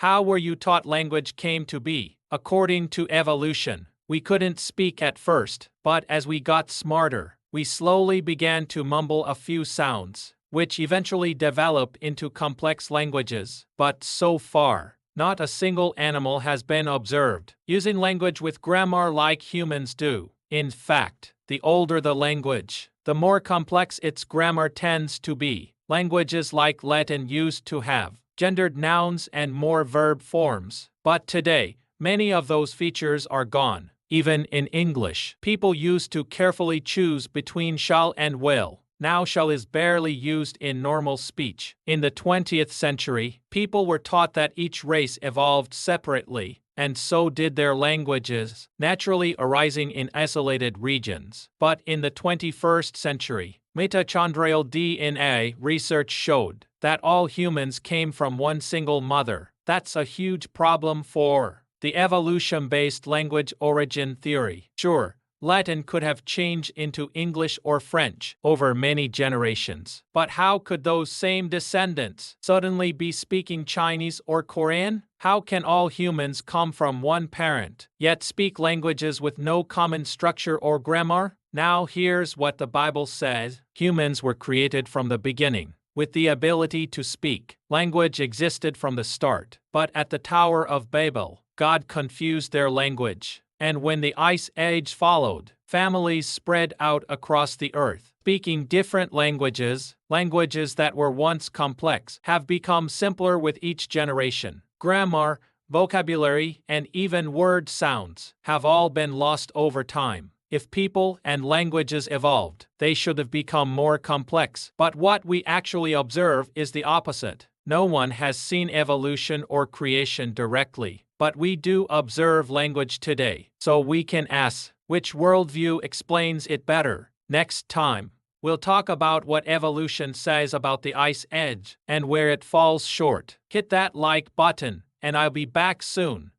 How were you taught language came to be? According to evolution, we couldn't speak at first, but as we got smarter, we slowly began to mumble a few sounds, which eventually developed into complex languages. But so far, not a single animal has been observed using language with grammar like humans do. In fact, the older the language, the more complex its grammar tends to be. Languages like Latin used to have gendered nouns and more verb forms, but today, many of those features are gone. Even in English, people used to carefully choose between shall and will. Now shall is barely used in normal speech. In the 20th century, people were taught that each race evolved separately, and so did their languages, naturally arising in isolated regions. But in the 21st century, mitochondrial DNA research showed that all humans came from one single mother. That's a huge problem for the evolution-based language origin theory. Sure, Latin could have changed into English or French over many generations, but how could those same descendants suddenly be speaking Chinese or Korean? How can all humans come from one parent, yet speak languages with no common structure or grammar? Now here's what the Bible says. Humans were created from the beginning with the ability to speak. Language existed from the start, but at the Tower of Babel, God confused their language. And when the Ice Age followed, families spread out across the earth, speaking different languages. Languages that were once complex have become simpler with each generation. Grammar, vocabulary, and even word sounds have all been lost over time. If people and languages evolved, they should have become more complex. But what we actually observe is the opposite. No one has seen evolution or creation directly, but we do observe language today. So we can ask, which worldview explains it better? Next time, we'll talk about what evolution says about the Ice Age and where it falls short. Hit that like button, and I'll be back soon.